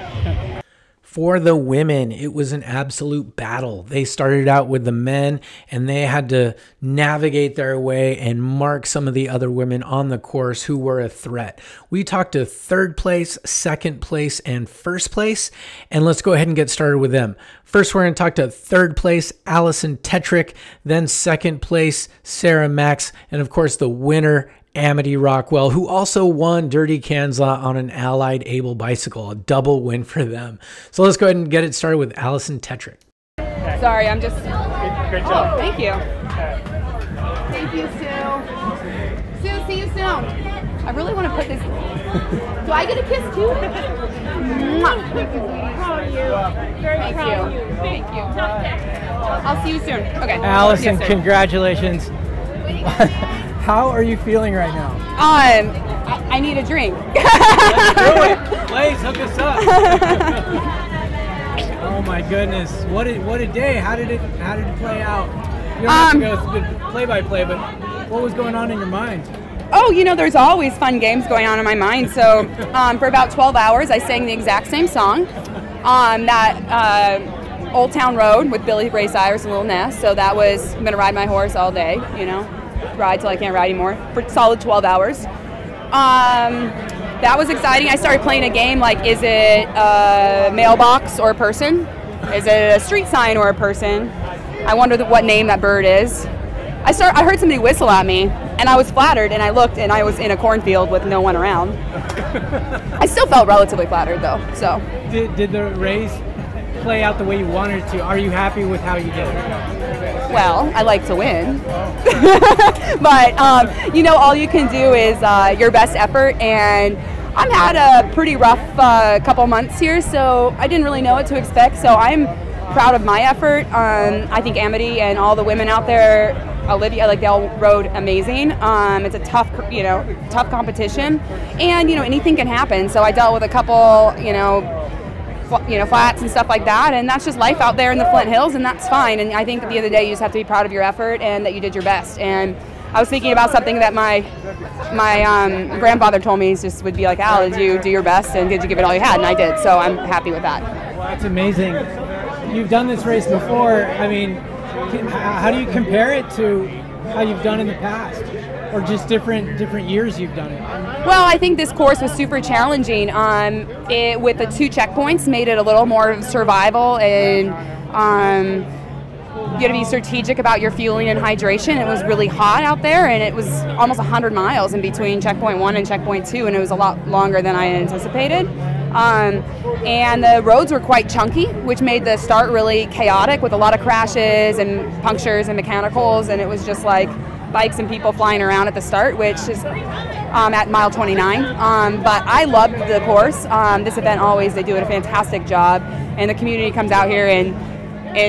For the women, it was an absolute battle. They started out with the men, and they had to navigate their way and mark some of the other women on the course who were a threat. We talked to third place, second place, and first place, and let's go ahead and get started with them. First, we're going to talk to third place, Alison Tetrick, then second place, Sarah Max, and of course the winner, Amity Rockwell, who also won Dirty Kanza on an Allied Able bicycle, a double win for them. So let's go ahead and get it started with Alison Tetrick. Sorry, I'm just... Great job. Oh, thank you. Thank you, Sue. Sue, see you soon. I really want to put this... Do I get a kiss too? Thank you. Thank you. I'll see you soon. Okay. Alison, yes, congratulations. How are you feeling right now? I need a drink. Let's do it. Blaze, hook us up. Oh my goodness, what a day! How did it play out? You don't have to go through the play-by-play, but what was going on in your mind? Oh, you know, there's always fun games going on in my mind. So for about 12 hours, I sang the exact same song on that Old Town Road with Billy Ray Cyrus and Lil Ness. So that was, I'm going to ride my horse all day, you know, ride till I can't ride anymore for solid 12 hours. That was exciting. I started playing a game like, is it a mailbox or a person? Is it a street sign or a person? I wonder what name that bird is. I heard somebody whistle at me, and I was flattered, and I looked, and I was in a cornfield with no one around. I still felt relatively flattered, though. So. Did the race play out the way you wanted it to? Are you happy with how you did it? Well, I like to win. But, you know, all you can do is your best effort, and I've had a pretty rough couple months here, so I didn't really know what to expect, so I'm proud of my effort. I think Amity and all the women out there, Olivia, like they all rode amazing. It's a tough competition, and you know anything can happen. So I dealt with a couple, you know, flats and stuff like that, and that's just life out there in the Flint Hills, and that's fine. And I think at the end of the day, you just have to be proud of your effort and that you did your best. And I was thinking about something that my grandfather told me, just would be like, Al, did you do your best and did you give it all you had? And I did, so I'm happy with that. Well, that's amazing. You've done this race before. I mean, how do you compare it to how you've done in the past, or just different years you've done it? Well, I think this course was super challenging. With the 2 checkpoints, made it a little more survival, and you got to be strategic about your fueling and hydration. It was really hot out there, and it was almost 100 miles in between checkpoint 1 and checkpoint 2, and it was a lot longer than I anticipated. And the roads were quite chunky, which made the start really chaotic with a lot of crashes and punctures and mechanicals, and it was just like bikes and people flying around at the start, which is at mile 29. But I loved the course. This event always, they do a fantastic job, and the community comes out here in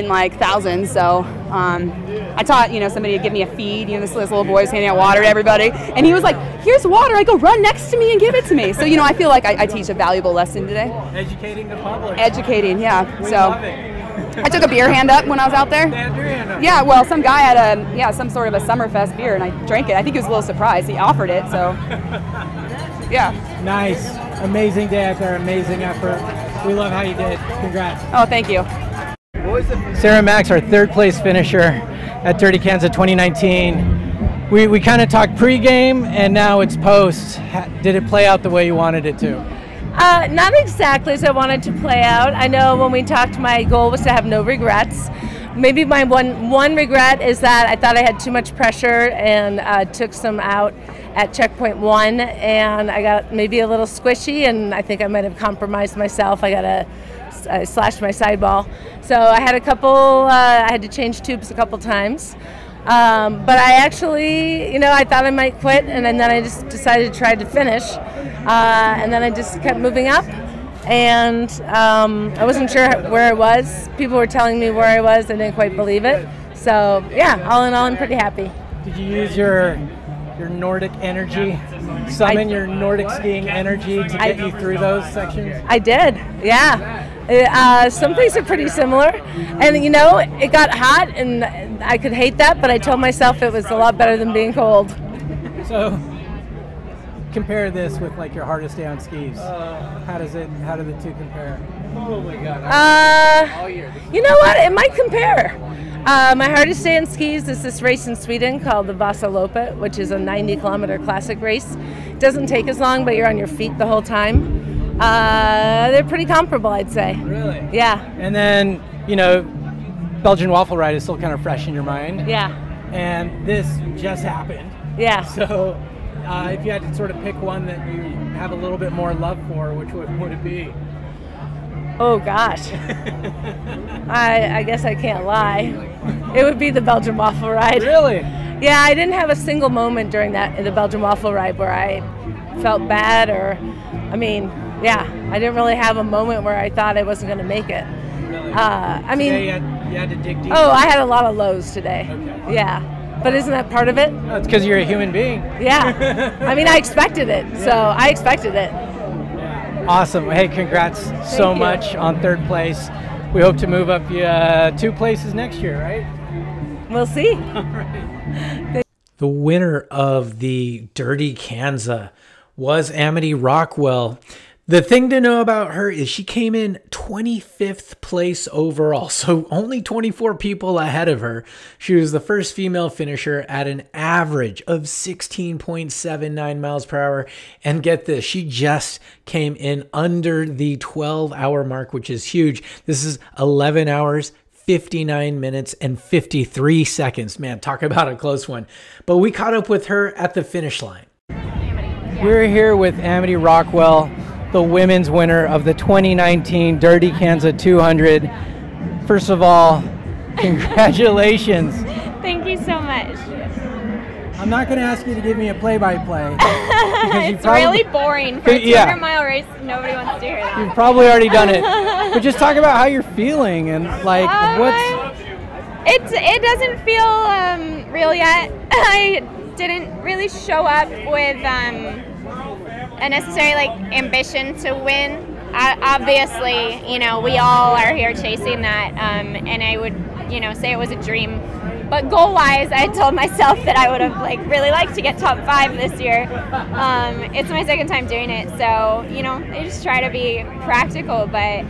like thousands. So I taught, you know, somebody to give me a feed. You know, this little boy was handing out water to everybody, and he was like, "Here's water." I go, "Run next to me and give it to me." So you know, I feel like I teach a valuable lesson today. Educating the public. Educating, yeah. We so love it. I took a beer hand up when I was out there. Beer hand up. Yeah, well, some guy had some sort of a Summerfest beer, and I drank it. I think he was a little surprised. He offered it, so yeah. Nice, amazing day out there, amazing effort. We love how you did. Congrats. Oh, thank you. Sarah Max, our third place finisher at Dirty Kanza 2019. We kind of talked pre-game and now it's post. Did it play out the way you wanted it to? Not exactly as I wanted to play out. I know when we talked, my goal was to have no regrets. Maybe my one regret is that I thought I had too much pressure and took some out at checkpoint 1, and I got maybe a little squishy, and I think I might have compromised myself. I slashed my sideball. So I had I had to change tubes a couple times. But I actually, I thought I might quit, and then I just decided to try to finish. And then I just kept moving up, and I wasn't sure where I was. People were telling me where I was. I didn't quite believe it. So yeah, all in all, I'm pretty happy. Did you use your Nordic energy, summon your Nordic skiing energy to get you through those sections? I did, yeah. Some things are pretty similar, and it got hot, and I could hate that, but I told myself it was a lot better than being cold. So compare this with like your hardest day on skis. How do the two compare? Oh my God. You know what? It might compare. My hardest day on skis is this race in Sweden called the Vasaloppet, which is a 90-kilometer classic race. It doesn't take as long, but you're on your feet the whole time. They're pretty comparable, I'd say. Really? Yeah. And then, Belgian waffle ride is still kind of fresh in your mind. Yeah. And this just happened. Yeah. So if you had to sort of pick one that you have a little bit more love for, which would it be? Oh gosh, I guess I can't lie. It would be the Belgian waffle ride. Really? Yeah, I didn't have a single moment during the Belgian waffle ride where I felt bad I didn't really have a moment where I thought I wasn't going to make it. Really? Today you had to dig deep. Oh, I had a lot of lows today. Okay. Yeah, but isn't that part of it? That's because you're a human being. Yeah, I expected it, so I expected it. Awesome. Hey, congrats so much on third place. We hope to move up 2 places next year, right? We'll see. All right. The winner of the Dirty Kanza was Amity Rockwell. The thing to know about her is she came in 25th place overall, so only 24 people ahead of her. She was the first female finisher at an average of 16.79 miles per hour. And get this, she just came in under the 12-hour mark, which is huge. This is 11 hours, 59 minutes, and 53 seconds. Man, talk about a close one. But we caught up with her at the finish line. We're here with Amity Rockwell, the women's winner of the 2019 Dirty Kanza 200. First of all, congratulations. Thank you so much. I'm not going to ask you to give me a play-by-play. It's really boring. For a 200-mile race, nobody wants to hear that. You've probably already done it. But just talk about how you're feeling and what's... It doesn't feel real yet. I didn't really show up with a necessary ambition to win. Obviously, we all are here chasing that, and I would, say it was a dream. But goal-wise, I told myself that I would have really liked to get top 5 this year. It's my second time doing it, so I just try to be practical. But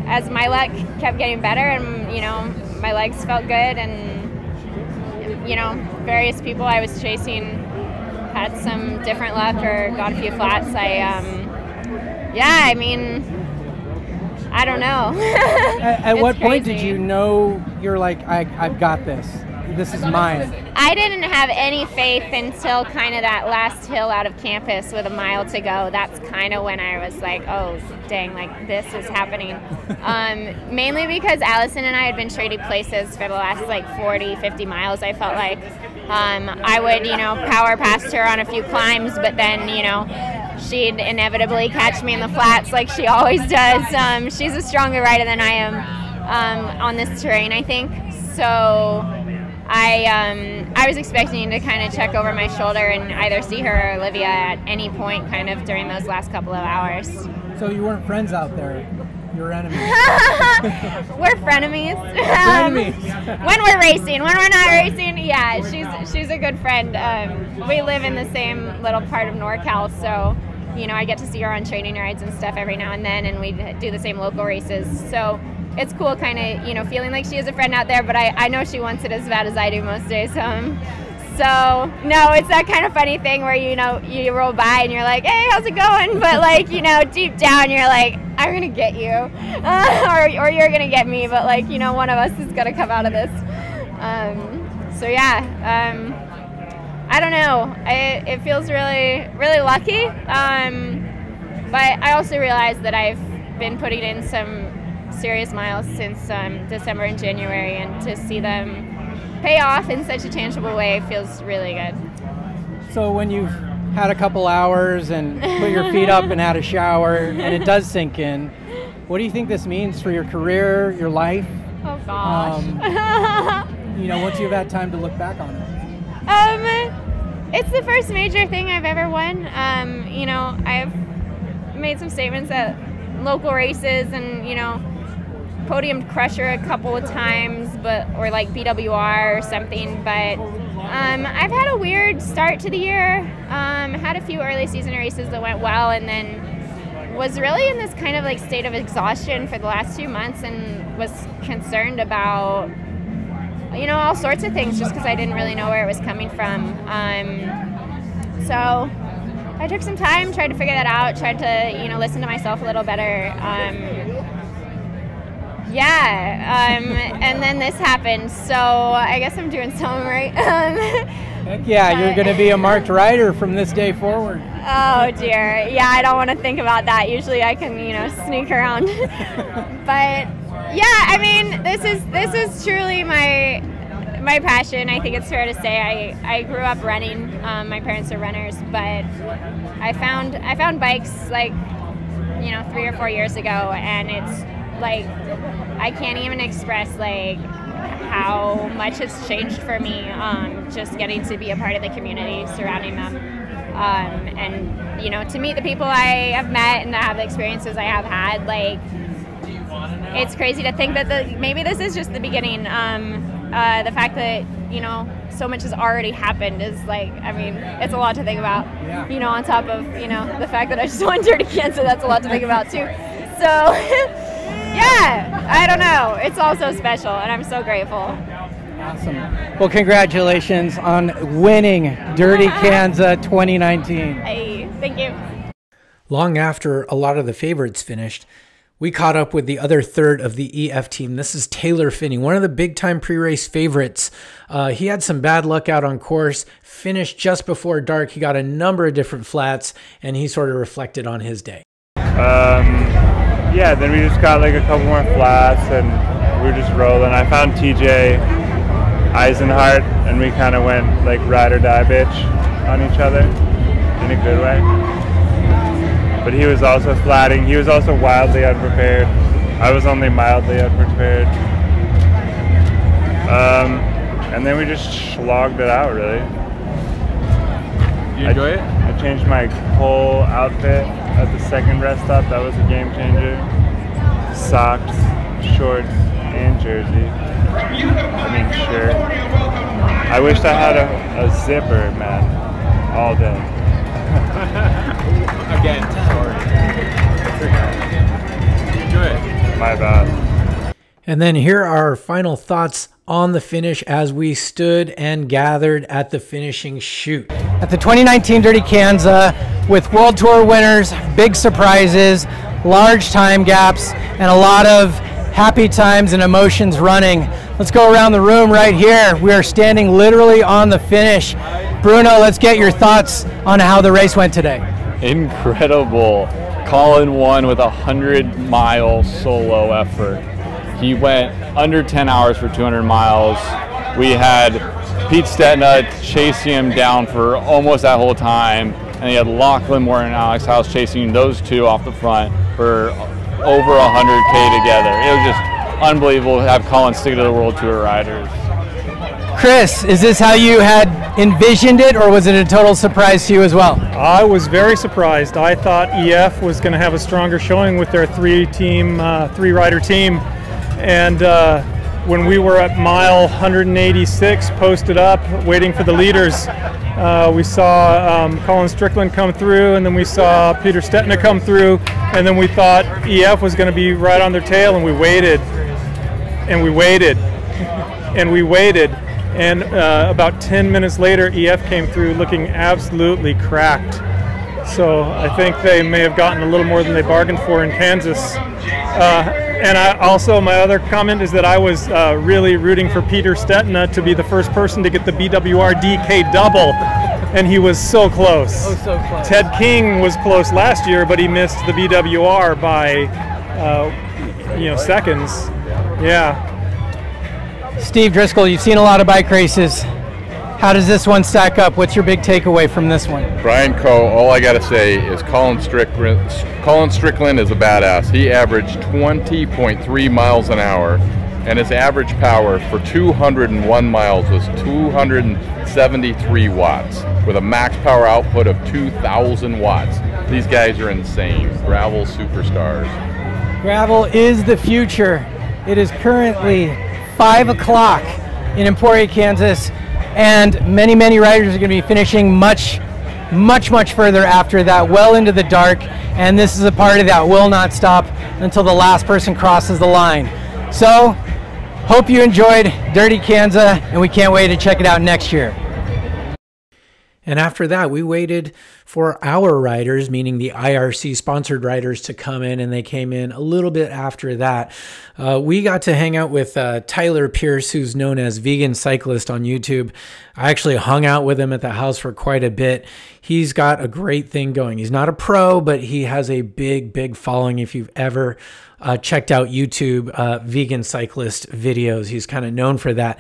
as my luck kept getting better, and my legs felt good, and various people I was chasing had some different luck or got a few flats. I don't know. At what point did you know you're I've got this? This is mine. I didn't have any faith until kind of that last hill out of campus with a mile to go. That's kind of when I was like, oh, dang, this is happening. Mainly because Alison and I had been trading places for the last 40, 50 miles, I felt like. I would, power past her on a few climbs, but then, she'd inevitably catch me in the flats like she always does. She's a stronger rider than I am on this terrain, I think. So I was expecting to kind of check over my shoulder and either see her or Olivia at any point kind of during those last couple of hours. So you weren't friends out there? You were enemies? We're frenemies. Frenemies. When we're racing. When we're not racing, yeah, she's a good friend. We live in the same little part of NorCal, so you know, I get to see her on training rides and stuff every now and then, and we do the same local races. So it's cool kind of, you know, feeling like she is a friend out there, but I know she wants it as bad as I do most days. So, no, it's that kind of funny thing where, you know, you roll by and you're like, hey, how's it going? But, like, you know, deep down you're like, I'm going to get you. Or you're going to get me. But, like, you know, one of us is going to come out of this. So, yeah, I don't know. It feels really, really lucky. But I also realize that I've been putting in some serious miles since December and January, and to see them pay off in such a tangible way feels really good. So when you've had a couple hours and put your feet up and had a shower and it does sink in, what do you think this means for your career, your life? Oh gosh. You know, once you've had time to look back on it. It's the first major thing I've ever won. You know, I've made some statements at local races and, you know, podium crusher a couple of times, or like BWR or something, but I've had a weird start to the year. Had a few early season races that went well, and then was really in this kind of like state of exhaustion for the last 2 months, and was concerned about, you know, all sorts of things just because I didn't really know where it was coming from. So I took some time, tried to figure that out, tried to, you know, listen to myself a little better. And then this happened, so I guess I'm doing something right. Heck yeah, you're going to be a marked rider from this day forward. Oh dear, yeah, I don't want to think about that. Usually I can, you know, sneak around. But yeah, I mean, this is truly my passion. I think it's fair to say I grew up running. My parents are runners, but I found bikes like, you know, 3 or 4 years ago, and it's like I can't even express like how much it's changed for me, just getting to be a part of the community surrounding them, and, you know, to meet the people I have met and to have the experiences I have had. Like, it's crazy to think that maybe this is just the beginning. The fact that, you know, so much has already happened is like, I mean, it's a lot to think about. Yeah. You know, on top of, you know, the fact that I just won Dirty Kanza, that's a lot to think about too. So yeah, I don't know. It's all so special, and I'm so grateful. Awesome. Well, congratulations on winning Dirty Kanza 2019. Hey, thank you. Long after a lot of the favorites finished, we caught up with the other third of the EF team. This is Taylor Phinney, one of the big-time pre-race favorites. He had some bad luck out on course, finished just before dark. He got a number of different flats, and he sort of reflected on his day. Yeah, then we just got like a couple more flats, and we were just rolling. I found TJ Eisenhart, and we kind of went like ride or die bitch on each other in a good way. But he was also flatting. He was also wildly unprepared. I was only mildly unprepared. And then we just slogged it out, really. You enjoy it? I changed my whole outfit at the second rest stop. That was a game changer. Socks, shorts, and jersey. I mean, shirt. I wished I had a zipper, man, all day. Again, sorry. It's okay. Enjoy it. My bad. And then here are our final thoughts on the finish as we stood and gathered at the finishing chute. At the 2019 Dirty Kanza, with World Tour winners, big surprises, large time gaps, and a lot of happy times and emotions running. Let's go around the room right here. We are standing literally on the finish. Bruno, let's get your thoughts on how the race went today. Incredible. Colin won with a 100-mile solo effort. He went under 10 hours for 200 miles. We had Pete Stetina chasing him down for almost that whole time, and he had Lachlan, Morton, and Alex House chasing those two off the front for over 100K together. It was just unbelievable to have Colin stick to the World Tour riders. Chris, is this how you had envisioned it, or was it a total surprise to you as well? I was very surprised. I thought EF was going to have a stronger showing with their three-rider team, and when we were at mile 186, posted up, waiting for the leaders, we saw Colin Strickland come through, and then we saw Peter Stetina come through, and then we thought EF was going to be right on their tail, and we waited, and we waited, and we waited, and about 10 minutes later, EF came through looking absolutely cracked. So I think they may have gotten a little more than they bargained for in Kansas. And my other comment is that I was really rooting for Peter Stetina to be the first person to get the BWR DK double, and he was so close. Oh, so close. Ted King was close last year, but he missed the BWR by seconds. Yeah. Steve Driscoll, you've seen a lot of bike races. How does this one stack up? What's your big takeaway from this one? Brian Coe, all I got to say is Colin Strickland is a badass. He averaged 20.3 miles an hour, and his average power for 201 miles was 273 watts, with a max power output of 2,000 watts. These guys are insane. Gravel superstars. Gravel is the future. It is currently 5 o'clock in Emporia, Kansas. And many, many riders are going to be finishing much further after that, well into the dark. And this is a party that will not stop until the last person crosses the line. So, hope you enjoyed Dirty Kanza, and we can't wait to check it out next year. And after that, we waited for our riders, meaning the IRC sponsored riders, to come in, and they came in a little bit after that. We got to hang out with Tyler Pierce, who's known as Vegan Cyclist on YouTube. I actually hung out with him at the house for quite a bit. He's got a great thing going. He's not a pro, but he has a big following. If you've ever checked out YouTube Vegan Cyclist videos, he's kind of known for that.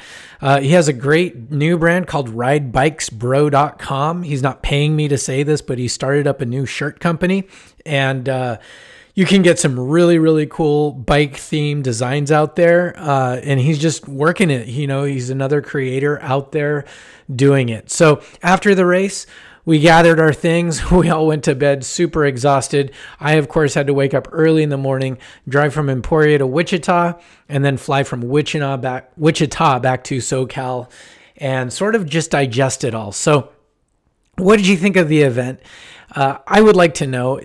He has a great new brand called ridebikesbro.com. He's not paying me to say this, but he started up a new shirt company, and you can get some really cool bike themed designs out there. And he's just working it. He's another creator out there doing it. So after the race, we gathered our things. We all went to bed super exhausted. I, of course, had to wake up early in the morning, drive from Emporia to Wichita, and then fly from Wichita back to SoCal, and sort of just digest it all. So what did you think of the event? I would like to know.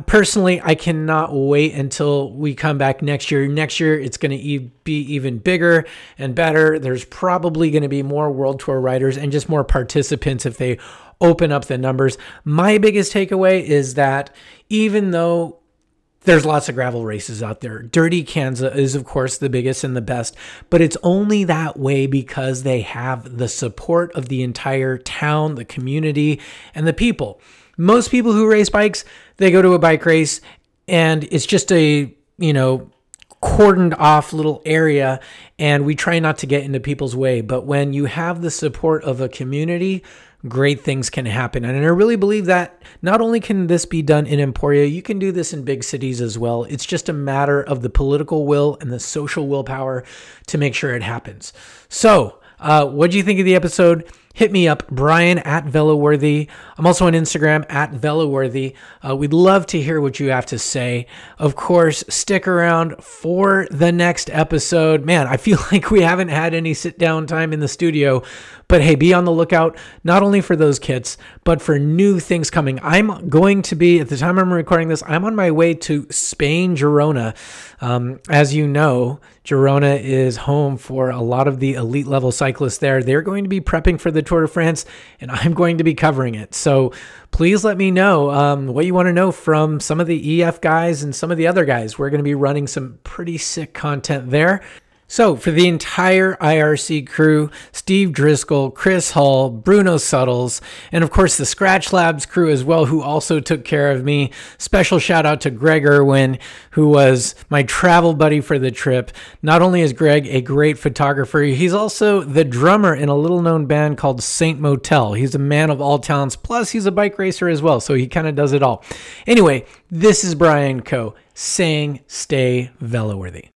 Personally, I cannot wait until we come back next year. Next year, it's going to be even bigger and better. There's probably going to be more World Tour riders and just more participants if they open up the numbers. My biggest takeaway is that even though there's lots of gravel races out there, Dirty Kanza is, of course, the biggest and the best, but it's only that way because they have the support of the entire town, the community, and the people. Most people who race bikes, they go to a bike race and it's just a, cordoned off little area, and we try not to get into people's way. But when you have the support of a community, great things can happen. And I really believe that not only can this be done in Emporia, you can do this in big cities as well. It's just a matter of the political will and the social willpower to make sure it happens. So, what do you think of the episode? Hit me up, Brian at Veloworthy. I'm also on Instagram at Veloworthy. We'd love to hear what you have to say. Of course, stick around for the next episode. Man, I feel like we haven't had any sit down time in the studio, but hey, be on the lookout, not only for those kits, but for new things coming. I'm going to be, at the time I'm recording this, I'm on my way to Spain, Girona. As you know, Girona is home for a lot of the elite level cyclists there. They're going to be prepping for the Tour de France, and I'm going to be covering it. So please let me know what you want to know from some of the EF guys and some of the other guys. We're going to be running some pretty sick content there. So for the entire IRC crew, Steve Driscoll, Chris Hull, Bruno Suttles, and of course the Scratch Labs crew as well, who also took care of me. Special shout out to Greg Irwin, who was my travel buddy for the trip. Not only is Greg a great photographer, he's also the drummer in a little known band called Saint Motel. He's a man of all talents, plus he's a bike racer as well, so he kind of does it all. Anyway, this is Brian Coe saying stay Veloworthy.